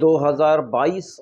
2022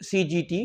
CGT।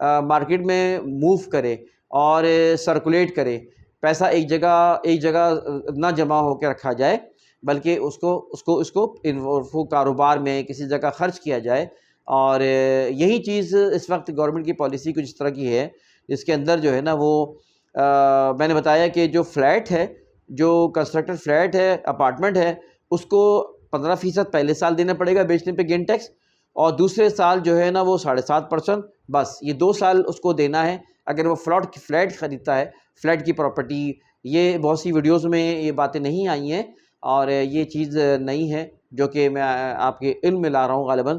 Market میں move کرے اور سرکولیٹ کرے، پیسہ ایک جگہ نہ جمع ہو کے رکھا جائے، بلکہ اس کو کاروبار میں کسی جگہ خرچ کیا جائے۔ اور یہی چیز اس وقت گورنمنٹ کی پالیسی کچھ اس طرح کی ہے، جس کے اندر جو ہے نا وہ میں نے بتایا کہ جو فلیٹ ہے، جو کنسٹرکٹڈ فلیٹ ہے، اپارٹمنٹ ہے، اس کو 15% پہلے سال دینا پڑے گا بیچنے پہ گین ٹیکس، اور دوسرے سال جو ہے نا وہ 7.5%، بس یہ 2 سال اس کو دینا ہے اگر وہ فلیٹ خریدتا ہے، فلیٹ کی پراپرٹی۔ یہ بہت سی ویڈیوز میں یہ باتیں نہیں آئی ہیں، اور یہ چیز نہیں ہے جو کہ میں آپ کے علم میں لا رہا ہوں غالباً،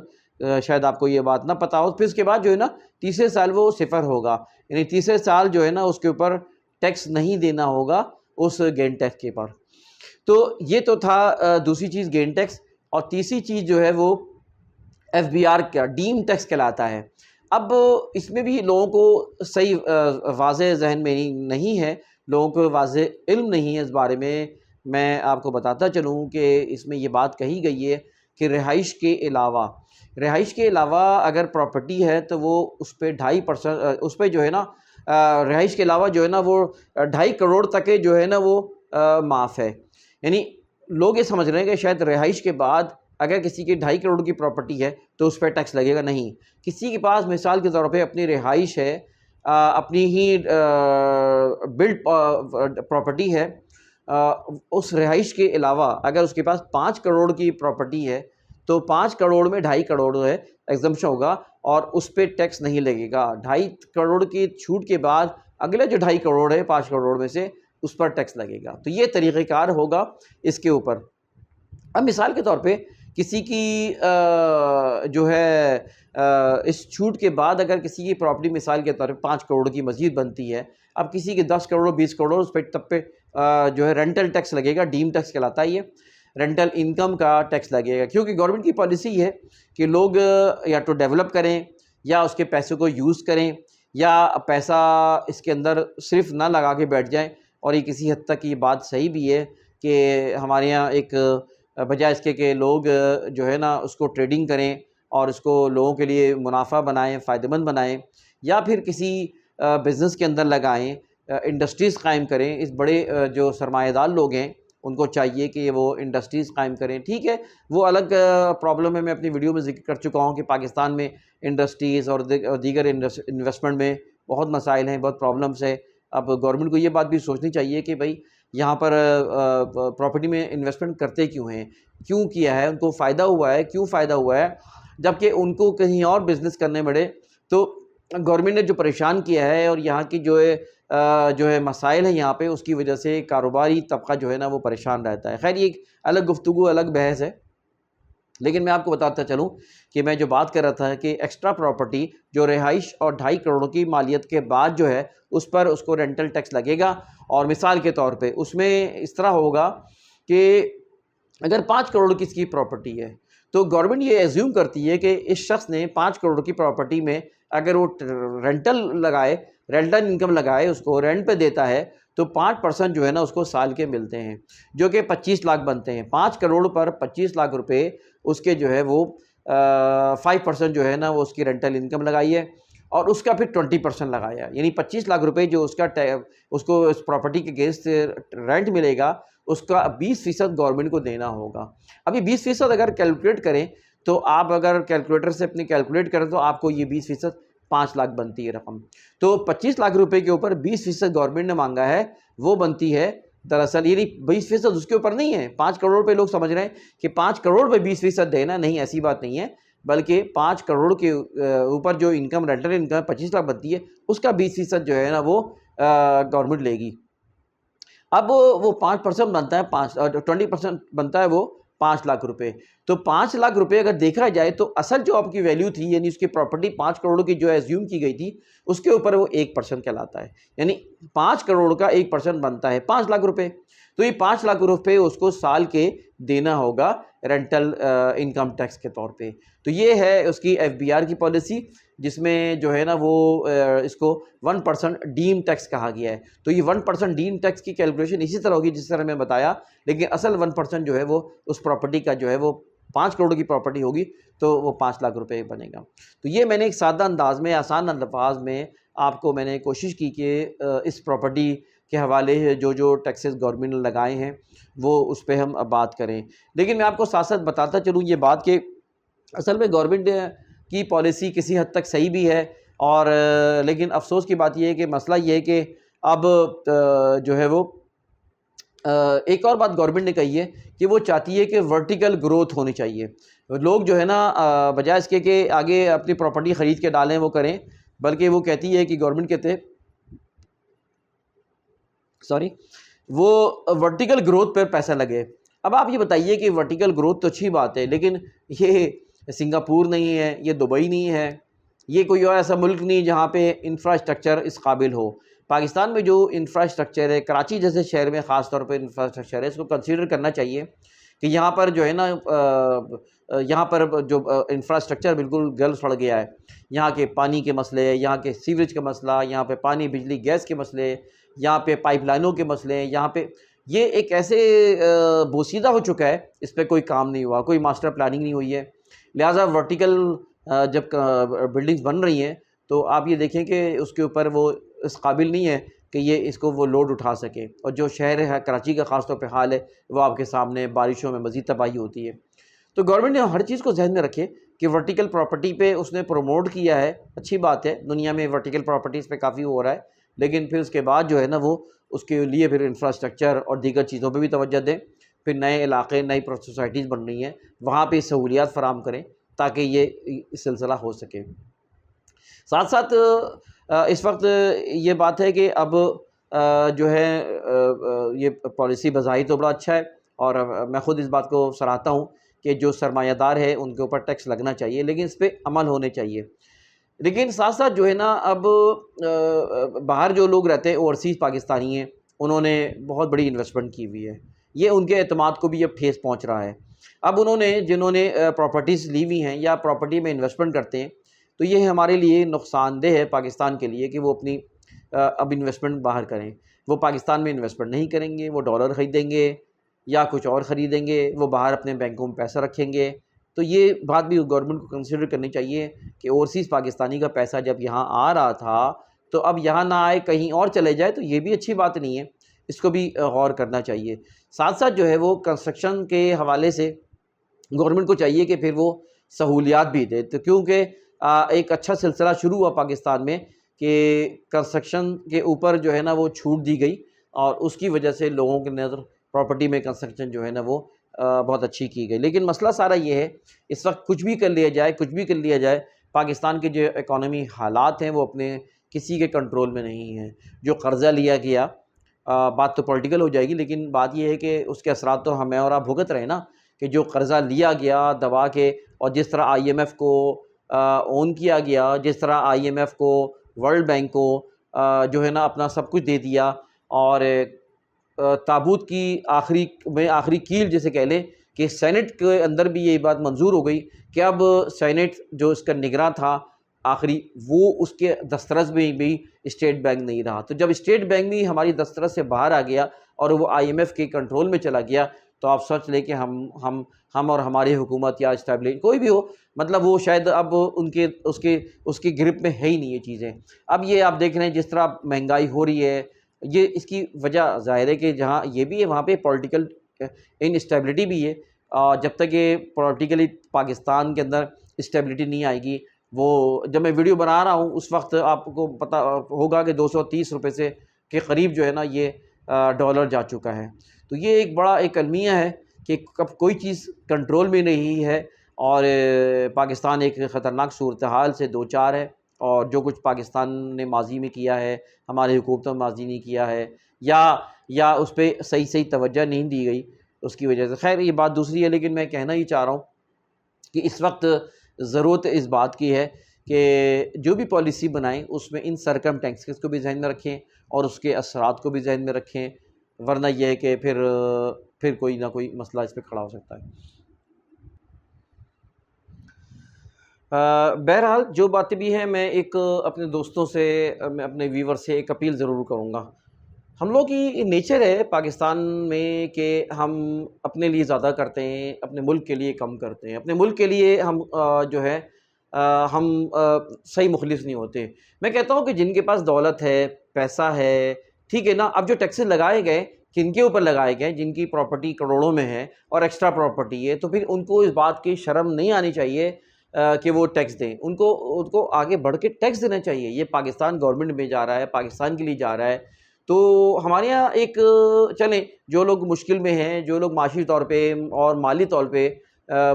شاید آپ کو یہ بات نہ پتہ ہو۔ پھر اس کے بعد جو ہے نا تیسرے سال وہ صفر ہوگا، یعنی تیسرے سال جو ہے نا اس کے اوپر ٹیکس نہیں دینا ہوگا اس گین ٹیکس کے اوپر۔ تو یہ تو تھا دوسری چیز گین ٹیکس، اور تیسری چیز جو ہے وہ FBR کا ڈیم ٹیکس کہلاتا ہے۔ اب اس میں بھی لوگوں کو صحیح واضح ذہن میں نہیں ہے، لوگوں کو واضح علم نہیں ہے اس بارے میں آپ کو بتاتا چلوں کہ اس میں یہ بات کہی گئی ہے کہ رہائش کے علاوہ اگر پراپرٹی ہے تو وہ اس پہ 2.5%، اس پہ جو ہے نا رہائش کے علاوہ جو ہے نا وہ 2.5 کروڑ تک جو ہے نا وہ معاف ہے۔ یعنی لوگ یہ سمجھ رہے ہیں کہ شاید رہائش کے بعد اگر کسی کی 2.5 کروڑ کی پراپرٹی ہے تو اس پہ ٹیکس لگے گا، نہیں۔ کسی کے پاس مثال کے طور پہ اپنی رہائش ہے، اپنی ہی بلڈ پراپرٹی ہے، اس رہائش کے علاوہ اگر اس کے پاس 5 کروڑ کی پراپرٹی ہے تو 5 کروڑ میں 2.5 کروڑ ہے ایگزمپشن ہوگا، اور اس پہ ٹیکس نہیں لگے گا۔ 2.5 کروڑ کی چھوٹ کے بعد اگلا جو 2.5 کروڑ ہے 5 کروڑ میں سے اس پر ٹیکس لگے گا۔ تو یہ طریقہ کار ہوگا اس کے اوپر۔ اب مثال کے طور پہ کسی کی جو ہے اس چھوٹ کے بعد اگر کسی کی پراپرٹی مثال کے طور پہ 5 کروڑ کی مزید بنتی ہے، اب کسی کے 10 کروڑ 20 کروڑ، اس پہ تب پہ جو ہے رینٹل ٹیکس لگے گا، ڈیم ٹیکس کہلاتا ہے یہ، رینٹل انکم کا ٹیکس لگے گا، کیونکہ گورنمنٹ کی پالیسی ہے کہ لوگ یا تو ڈیولپ کریں یا اس کے پیسے کو یوز کریں، یا پیسہ اس کے اندر صرف نہ لگا کے بیٹھ جائیں۔ اور یہ کسی حد تک یہ بات صحیح بھی ہے کہ ہمارے یہاں ایک بجائے اس کے کہ لوگ جو ہے نا اس کو ٹریڈنگ کریں اور اس کو لوگوں کے لیے منافع بنائیں، فائدہ مند بنائیں، یا پھر کسی بزنس کے اندر لگائیں، انڈسٹریز قائم کریں۔ اس بڑے جو سرمایہ دار لوگ ہیں ان کو چاہیے کہ وہ انڈسٹریز قائم کریں، ٹھیک ہے، وہ الگ پرابلم ہے، میں اپنی ویڈیو میں ذکر کر چکا ہوں کہ پاکستان میں انڈسٹریز اور دیگر انویسٹمنٹ میں بہت مسائل ہیں، بہت پرابلمس ہے۔ اب گورنمنٹ کو یہ بات بھی سوچنی چاہیے کہ بھائی یہاں پر پراپرٹی میں انویسٹمنٹ کرتے کیوں ہیں، کیوں کیا ہے، ان کو فائدہ ہوا ہے، کیوں فائدہ ہوا ہے، جبکہ ان کو کہیں اور بزنس کرنے پڑے۔ تو گورنمنٹ نے جو پریشان کیا ہے اور یہاں کی جو ہے مسائل ہیں یہاں پہ، اس کی وجہ سے کاروباری طبقہ جو ہے نا وہ پریشان رہتا ہے۔ خیر یہ ایک الگ گفتگو، الگ بحث ہے، لیکن میں آپ کو بتاتا چلوں کہ میں جو بات کر رہا تھا کہ ایکسٹرا پراپرٹی جو رہائش اور 2.5 کروڑ کی مالیت کے بعد جو ہے اس پر اس کو رینٹل ٹیکس لگے گا۔ اور مثال کے طور پہ اس میں اس طرح ہوگا کہ اگر 5 کروڑ کی اس کی پراپرٹی ہے تو گورنمنٹ یہ ایزیوم کرتی ہے کہ اس شخص نے 5 کروڑ کی پراپرٹی میں اگر وہ رینٹل لگائے، رینٹل انکم لگائے، اس کو رینٹ پہ دیتا ہے تو 5% جو ہے نا اس کو سال کے ملتے ہیں، جو کہ 25 لاکھ بنتے ہیں۔ 5 کروڑ پر 25 لاکھ روپے اس کے جو ہے وہ 5% جو ہے نا وہ اس کی رینٹل انکم لگائی ہے، اور اس کا پھر 20% لگایا، یعنی 25 لاکھ روپے جو اس کو اس پراپرٹی کے اگینسٹ رینٹ ملے گا، اس کا 20% گورنمنٹ کو دینا ہوگا۔ اب یہ 20% اگر کیلکولیٹ کریں تو آپ اگر کیلکولیٹر سے اپنی کیلکولیٹ کریں تو آپ کو یہ 20% 5 لاکھ بنتی ہے رقم۔ تو 25 لاکھ روپے کے اوپر 20% گورنمنٹ نے مانگا ہے، وہ بنتی ہے دراصل، یعنی 20% اس کے اوپر نہیں ہے۔ 5 کروڑ پہ لوگ سمجھ رہے ہیں کہ 5 کروڑ پہ 20% دینا، نہیں، ایسی بات نہیں ہے، بلکہ 5 کروڑ کے اوپر جو انکم رینٹل انکم 25 لاکھ بنتی ہے، اس کا 20% جو ہے نا وہ گورنمنٹ لے گی۔ اب وہ 5% بنتا ہے، 20% بنتا ہے وہ 5 لاکھ روپے۔ تو 5 لاکھ روپے اگر دیکھا جائے تو اصل جو آپ کی ویلیو تھی، یعنی اس کی پراپرٹی 5 کروڑ کی جو ایزیوم کی گئی تھی، اس کے اوپر وہ 1% کہلاتا ہے، یعنی 5 کروڑ کا 1% بنتا ہے 5 لاکھ روپے۔ تو یہ 5 لاکھ روپے اس کو سال کے دینا ہوگا رینٹل انکم ٹیکس کے طور پہ۔ تو یہ ہے اس کی FBR کی پالیسی، جس میں جو ہے نا وہ اس کو 1% ڈیم ٹیکس کہا گیا ہے۔ تو یہ 1% ڈیم ٹیکس کی کیلکولیشن اسی طرح ہوگی جس طرح میں بتایا، لیکن اصل 1% جو ہے وہ اس پراپرٹی کا جو ہے وہ 5 کروڑ کی پراپرٹی ہوگی تو وہ 5 لاکھ روپے بنے گا۔ تو یہ میں نے ایک سادہ انداز میں، آسان الفاظ میں آپ کو میں نے کوشش کی کہ اس پراپرٹی کے حوالے جو ٹیکسز گورنمنٹ نے لگائے ہیں وہ اس پہ ہم بات کریں۔ لیکن میں آپ کو ساتھ ساتھ بتاتا چلوں یہ بات کہ اصل میں گورنمنٹ کی پالیسی کسی حد تک صحیح بھی ہے، اور لیکن افسوس کی بات یہ ہے کہ مسئلہ یہ ہے کہ اب جو ہے وہ ایک اور بات گورنمنٹ نے کہی ہے کہ وہ چاہتی ہے کہ ورٹیکل گروتھ ہونی چاہیے۔ لوگ جو ہے نا بجائے اس کے کہ آگے اپنی پراپرٹی خرید کے ڈالیں وہ کریں، بلکہ وہ کہتی ہے کہ گورنمنٹ کہتے ہیں وہ ورٹیکل گروتھ پر پیسہ لگے۔ اب آپ یہ بتائیے کہ ورٹیکل گروتھ تو اچھی بات ہے، لیکن یہ سنگاپور نہیں ہے، یہ دبئی نہیں ہے، یہ کوئی اور ایسا ملک نہیں جہاں پہ انفراسٹرکچر اس قابل ہو۔ پاکستان میں جو انفراسٹرکچر ہے، کراچی جیسے شہر میں خاص طور پہ انفراسٹرکچر ہے، اس کو کنسیڈر کرنا چاہیے کہ یہاں پر جو ہے نا یہاں پر جو انفراسٹرکچر بالکل گل سڑ گیا ہے۔ یہاں کے پانی کے مسئلے، یہاں کے سیوریج کا مسئلہ، یہاں پہ پانی بجلی گیس کے مسئلے، یہاں پہ پائپ لائنوں کے مسئلے، یہاں پہ یہ ایک ایسے بوسیدہ ہو چکا ہے، اس پہ کوئی کام نہیں ہوا، کوئی ماسٹر پلاننگ نہیں ہوئی ہے۔ لہٰذا ورٹیکل جب بلڈنگز بن رہی ہیں تو آپ یہ دیکھیں کہ اس کے اوپر وہ اس قابل نہیں ہے کہ یہ اس کو وہ لوڈ اٹھا سکے، اور جو شہر ہے کراچی کا خاص طور پہ حال ہے وہ آپ کے سامنے، بارشوں میں مزید تباہی ہوتی ہے۔ تو گورنمنٹ نے ہر چیز کو ذہن میں رکھے کہ ورٹیکل پراپرٹی پہ اس نے پروموٹ کیا ہے، اچھی بات ہے، دنیا میں ورٹیکل پراپرٹیز پہ کافی ہو رہا ہے، لیکن پھر اس کے بعد جو ہے نا وہ اس کے لیے پھر انفراسٹرکچر اور دیگر چیزوں پہ بھی توجہ دیں، پھر نئے علاقے، نئی سوسائٹیز بن رہی ہیں، وہاں پہ سہولیات فراہم کریں تاکہ یہ سلسلہ ہو سکے۔ ساتھ ساتھ اس وقت یہ بات ہے کہ اب جو ہے یہ پالیسی بظاہر تو بڑا اچھا ہے، اور میں خود اس بات کو سراہتا ہوں کہ جو سرمایہ دار ہے ان کے اوپر ٹیکس لگنا چاہیے، لیکن اس پہ عمل ہونے چاہیے۔ لیکن ساتھ ساتھ جو ہے نا اب باہر جو لوگ رہتے ہیں اوورسیز پاکستانی ہیں، انہوں نے بہت بڑی انویسٹمنٹ کی ہوئی ہے، یہ ان کے اعتماد کو بھی اب ٹھیس پہنچ رہا ہے۔ اب جنہوں نے پراپرٹیز لی ہوئی ہیں یا پراپرٹی میں انویسٹمنٹ کرتے ہیں، تو یہ ہمارے لیے نقصان دہ ہے پاکستان کے لیے کہ وہ اپنی اب انویسٹمنٹ باہر کریں۔ وہ پاکستان میں انویسٹمنٹ نہیں کریں گے، وہ ڈالر خریدیں گے یا کچھ اور خریدیں گے، وہ باہر اپنے بینکوں میں پیسہ رکھیں گے۔ تو یہ بات بھی گورنمنٹ کو کنسیڈر کرنی چاہیے کہ اوورسیز پاکستانی کا پیسہ جب یہاں آ رہا تھا تو اب یہاں نہ آئے، کہیں اور چلے جائے، تو یہ بھی اچھی بات نہیں ہے، اس کو بھی غور کرنا چاہیے۔ ساتھ ساتھ جو ہے وہ کنسٹرکشن کے حوالے سے گورنمنٹ کو چاہیے کہ پھر وہ سہولیات بھی دے، تو کیونکہ ایک اچھا سلسلہ شروع ہوا پاکستان میں کہ کنسٹرکشن کے اوپر جو ہے نا وہ چھوٹ دی گئی، اور اس کی وجہ سے لوگوں کے نظر پراپرٹی میں کنسٹرکشن جو ہے نا وہ بہت اچھی کی گئی۔ لیکن مسئلہ سارا یہ ہے اس وقت کچھ بھی کر لیا جائے پاکستان کے جو اکانومی حالات ہیں وہ اپنے کسی کے کنٹرول میں نہیں ہیں۔ جو قرضہ لیا گیا، بات تو پولیٹیکل ہو جائے گی، لیکن بات یہ ہے کہ اس کے اثرات تو ہمیں اور آپ بھگت رہے نا، کہ جو قرضہ لیا گیا دبا کے، اور جس طرح آئی ایم ایف کو اون کیا گیا، جس طرح آئی ایم ایف کو، ورلڈ بینک کو جو ہے نا اپنا سب کچھ دے دیا، اور تابوت کی آخری کیل جسے کہہ لیں کہ سینٹ کے اندر بھی یہ بات منظور ہو گئی کہ اب سینٹ جو اس کا نگراں تھا آخری، وہ اس کے دسترس میں بھی اسٹیٹ بینک نہیں رہا۔ تو جب اسٹیٹ بینک بھی ہماری دسترس سے باہر آ گیا اور وہ آئی ایم ایف کے کنٹرول میں چلا گیا، تو آپ سوچ لیں کہ ہم اور ہماری حکومت یا اسٹیبلش کوئی بھی ہو، مطلب وہ شاید اب اس کی گرپ میں ہے ہی نہیں یہ چیزیں۔ اب یہ آپ دیکھ رہے ہیں جس طرح مہنگائی ہو رہی ہے، یہ اس کی وجہ ظاہر ہے کہ جہاں یہ بھی ہے وہاں پہ پولیٹیکل انسٹیبلٹی بھی ہے، اور جب تک یہ پولیٹیکلی پاکستان کے اندر اسٹیبلٹی نہیں آئے گی، وہ جب میں ویڈیو بنا رہا ہوں اس وقت آپ کو پتہ ہوگا کہ 230 روپے سے کے قریب جو ہے نا یہ ڈالر جا چکا ہے۔ تو یہ ایک بڑا ایک المیہ ہے کہ کب کوئی چیز کنٹرول میں نہیں ہے، اور پاکستان ایک خطرناک صورتحال سے دوچار ہے، اور جو کچھ پاکستان نے ماضی میں کیا ہے، ہماری حکومتوں نے ماضی نہیں کیا ہے، یا اس پہ صحیح توجہ نہیں دی گئی، اس کی وجہ سے۔ خیر یہ بات دوسری ہے، لیکن میں کہنا یہ چاہ رہا ہوں کہ اس وقت ضرورت اس بات کی ہے کہ جو بھی پالیسی بنائیں اس میں ان سرکمٹینسز کو بھی ذہن میں رکھیں اور اس کے اثرات کو بھی ذہن میں رکھیں، ورنہ یہ ہے کہ پھر کوئی نہ کوئی مسئلہ اس پہ کھڑا ہو سکتا ہے۔ بہرحال جو باتیں بھی ہیں، میں ایک اپنے دوستوں سے، میں اپنے ویور سے ایک اپیل ضرور کروں گا ہم لوگ کی نیچر ہے پاکستان میں کہ ہم اپنے لیے زیادہ کرتے ہیں، اپنے ملک کے لیے کم کرتے ہیں، اپنے ملک کے لیے ہم جو ہے ہم صحیح مخلص نہیں ہوتے۔ میں کہتا ہوں کہ جن کے پاس دولت ہے، پیسہ ہے، ٹھیک ہے نا، اب جو ٹیکسز لگائے گئے کن کے اوپر لگائے گئے، جن کی پراپرٹی کروڑوں میں ہے اور ایکسٹرا پراپرٹی ہے، تو پھر ان کو اس بات کی شرم نہیں آنی چاہیے کہ وہ ٹیکس دیں، ان کو آگے بڑھ کے ٹیکس دینا چاہیے۔ یہ پاکستان گورنمنٹ میں جا رہا ہے، پاکستان کے لیے جا رہا ہے، تو ہمارے یہاں ایک چلیں جو لوگ مشکل میں ہیں، جو لوگ معاشی طور پہ اور مالی طور پہ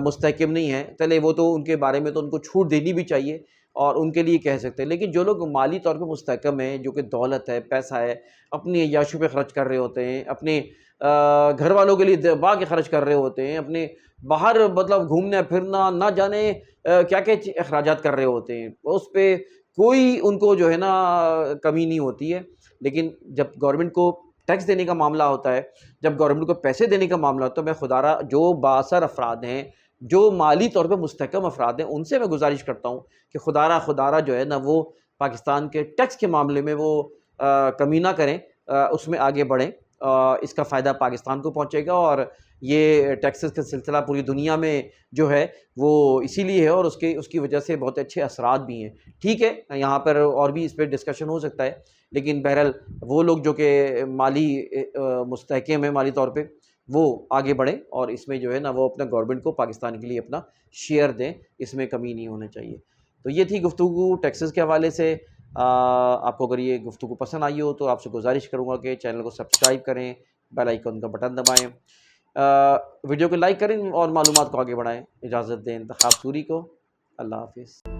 مستحکم نہیں ہیں، چلے وہ تو ان کے بارے میں تو ان کو چھوٹ دینی بھی چاہیے اور ان کے لیے کہہ سکتے ہیں، لیکن جو لوگ مالی طور پہ مستحکم ہیں، جو کہ دولت ہے، پیسہ ہے، اپنی عیاشیوں پہ خرچ کر رہے ہوتے ہیں، اپنے گھر والوں کے لیے دبا کے خرچ کر رہے ہوتے ہیں، اپنے باہر مطلب گھومنا پھرنا نہ جانے کیا کیا اخراجات کر رہے ہوتے ہیں، اس پہ کوئی ان کو جو ہے نا کمی نہیں ہوتی ہے۔ لیکن جب گورنمنٹ کو ٹیکس دینے کا معاملہ ہوتا ہے، جب گورنمنٹ کو پیسے دینے کا معاملہ ہوتا ہے، میں خدا را جو بااثر افراد ہیں، جو مالی طور پہ مستحکم افراد ہیں، ان سے میں گزارش کرتا ہوں کہ خدا را جو ہے نا وہ پاکستان کے ٹیکس کے معاملے میں وہ کمی نہ کریں، اس میں آگے بڑھیں، اس کا فائدہ پاکستان کو پہنچے گا۔ اور یہ ٹیکسز کا سلسلہ پوری دنیا میں جو ہے وہ اسی لیے ہے اور اس کی وجہ سے بہت اچھے اثرات بھی ہیں۔ ٹھیک ہے، یہاں پر اور بھی اس پہ ڈسکشن ہو سکتا ہے، لیکن بہرحال وہ لوگ جو کہ مالی مستحکم ہیں مالی طور پہ، وہ آگے بڑھیں اور اس میں جو ہے نا وہ اپنا گورنمنٹ کو پاکستان کے لیے اپنا شیئر دیں، اس میں کمی نہیں ہونا چاہیے۔ تو یہ تھی گفتگو ٹیکسز کے حوالے سے۔ آپ کو اگر یہ گفتگو پسند آئی ہو تو آپ سے گزارش کروں گا کہ چینل کو سبسکرائب کریں، بیل آئیکن کا بٹن دبائیں، ویڈیو کو لائک کریں اور معلومات کو آگے بڑھائیں۔ اجازت دیں انتخاب سوری کو۔ اللہ حافظ۔